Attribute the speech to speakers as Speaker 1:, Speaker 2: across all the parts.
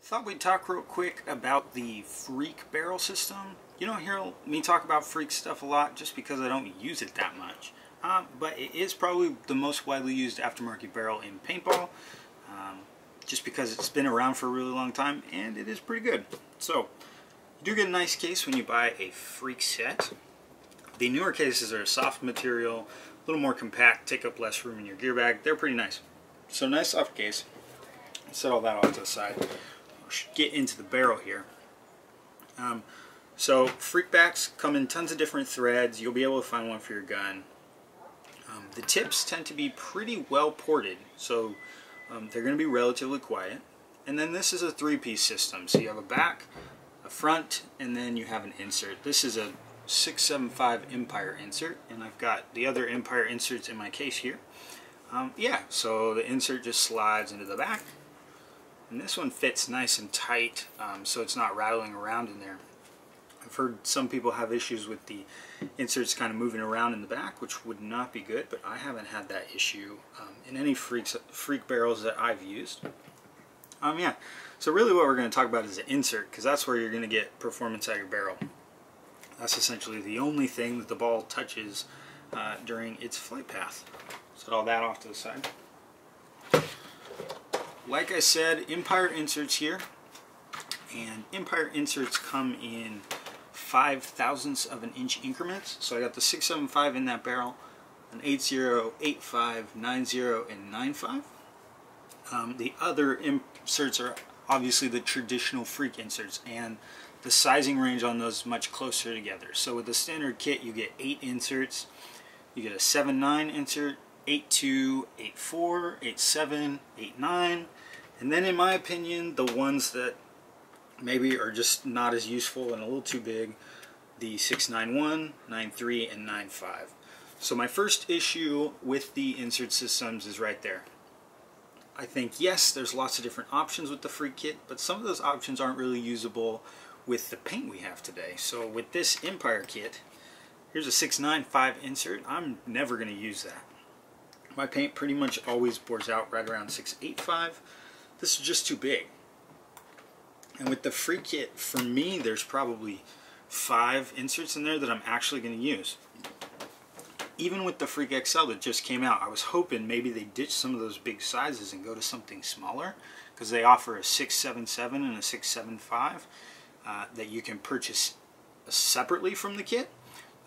Speaker 1: Thought we'd talk real quick about the Freak barrel system. You don't hear me talk about Freak stuff a lot just because I don't use it that much. But it is probably the most widely used aftermarket barrel in paintball, just because it's been around for a really long time and it is pretty good. So, you do get a nice case when you buy a Freak set. The newer cases are a soft material, a little more compact, take up less room in your gear bag. They're pretty nice. So nice soft case. Set all that off to the side. Get into the barrel here. So Freak backs come in tons of different threads. You'll be able to find one for your gun. The tips tend to be pretty well ported, so they're going to be relatively quiet. And then this is a three-piece system. So you have a back, a front, and then you have an insert. This is a 675 Empire insert, and I've got the other Empire inserts in my case here. Yeah, so the insert just slides into the back. And this one fits nice and tight, so it's not rattling around in there. I've heard some people have issues with the inserts kind of moving around in the back, which would not be good, but I haven't had that issue in any Freak barrels that I've used. Yeah, so really what we're going to talk about is the insert, because that's where you're going to get performance out of your barrel. That's essentially the only thing that the ball touches during its flight path. Set all that off to the side. Like I said, Empire inserts here, and Empire inserts come in 5/1000ths of an inch increments. So I got the 675 in that barrel, an 80, 85, 90, and 95. The other inserts are obviously the traditional Freak inserts, and the sizing range on those is much closer together. So with the standard kit, you get 8 inserts. You get a 7.9 insert, 8.2, 8.4, 8.7, 8.9, and then in my opinion, the ones that maybe are just not as useful and a little too big, the 6.91, 9.3, and 9.5. So my first issue with the insert systems is right there. I think, yes, there's lots of different options with the Freak kit, but some of those options aren't really usable with the paint we have today. So with this Empire kit, here's a 6.95 insert. I'm never going to use that. My paint pretty much always bores out right around 6.85. This is just too big. And with the Freak kit, for me, there's probably 5 inserts in there that I'm actually going to use. Even with the Freak XL that just came out, I was hoping maybe they ditch some of those big sizes and go to something smaller, because they offer a 6.77 and a 6.75 that you can purchase separately from the kit.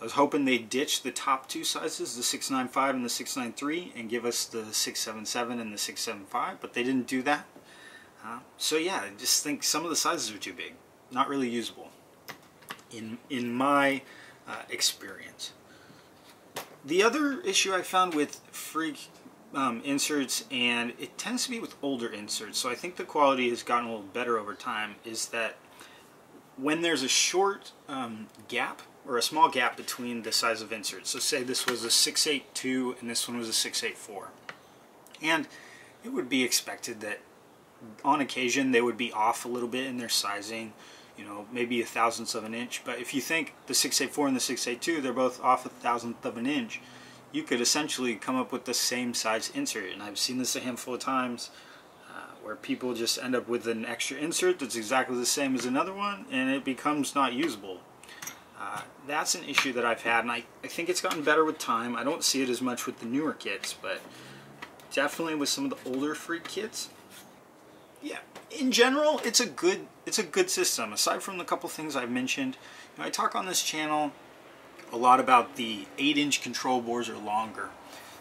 Speaker 1: I was hoping they'd ditch the top 2 sizes, the 6.95 and the 6.93, and give us the 6.77 and the 6.75, but they didn't do that. So yeah, I just think some of the sizes are too big. Not really usable, in my experience. The other issue I found with Freak inserts, and it tends to be with older inserts, so I think the quality has gotten a little better over time, is that when there's a short gap, or a small gap between the size of inserts. So say this was a 6.82 and this one was a 6.84. And it would be expected that on occasion they would be off a little bit in their sizing, you know, maybe 1/1000th of an inch. But if you think the 6.84 and the 6.82, they're both off 1/1000th of an inch, you could essentially come up with the same size insert. And I've seen this a handful of times where people just end up with an extra insert that's exactly the same as another one, and it becomes not usable. That's an issue that I've had, and I think it's gotten better with time. I don't see it as much with the newer kits, but definitely with some of the older Freak kits. Yeah, in general, it's a good system. Aside from the couple things I've mentioned, you know, I talk on this channel a lot about the 8-inch control bores or longer,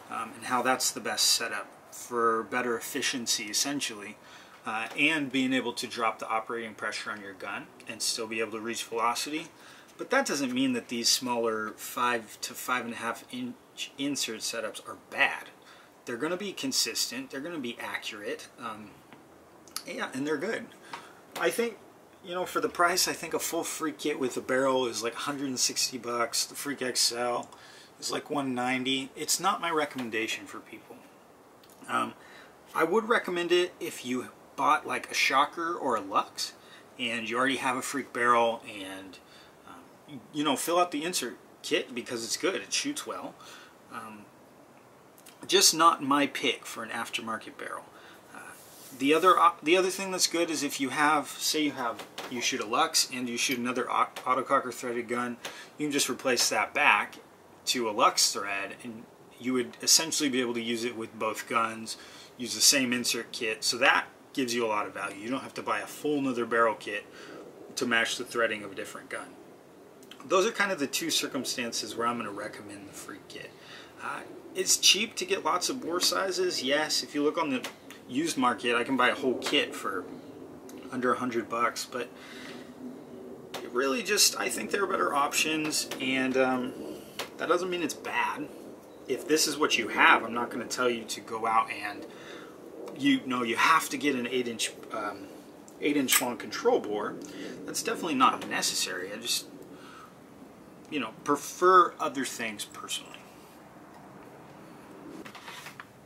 Speaker 1: and how that's the best setup for better efficiency, essentially, and being able to drop the operating pressure on your gun and still be able to reach velocity. But that doesn't mean that these smaller 5 to 5.5 inch insert setups are bad. They're going to be consistent, they're going to be accurate, yeah, and they're good. I think, you know, for the price, I think a full Freak kit with a barrel is like 160 bucks. The Freak XL is like 190. It's not my recommendation for people. I would recommend it if you bought like a Shocker or a Lux and you already have a Freak barrel, and you know, fill out the insert kit because it's good, it shoots well. Just not my pick for an aftermarket barrel. The other thing that's good is if you have, say you shoot a Lux and you shoot another autococker threaded gun, you can just replace that back to a Lux thread, and you would essentially be able to use it with both guns, use the same insert kit, so that gives you a lot of value. You don't have to buy a full another barrel kit to match the threading of a different gun. Those are kind of the two circumstances where I'm going to recommend the Freak kit. It's cheap to get lots of bore sizes, yes. If you look on the used market, I can buy a whole kit for under $100, but it really just, I think there are better options, and that doesn't mean it's bad. If this is what you have, I'm not going to tell you to go out and you have to get an 8-inch long control bore. That's definitely not necessary. I just prefer other things personally.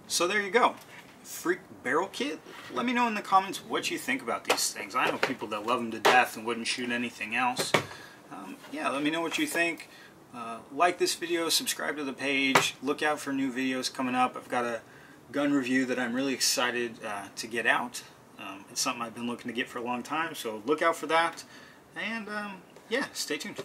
Speaker 1: So there you go. Freak barrel kit. Let me know in the comments what you think about these things. I know people that love them to death and wouldn't shoot anything else. Yeah, let me know what you think. Like this video, subscribe to the page, look out for new videos coming up. I've got a gun review that I'm really excited to get out. It's something I've been looking to get for a long time, so look out for that. And yeah, stay tuned.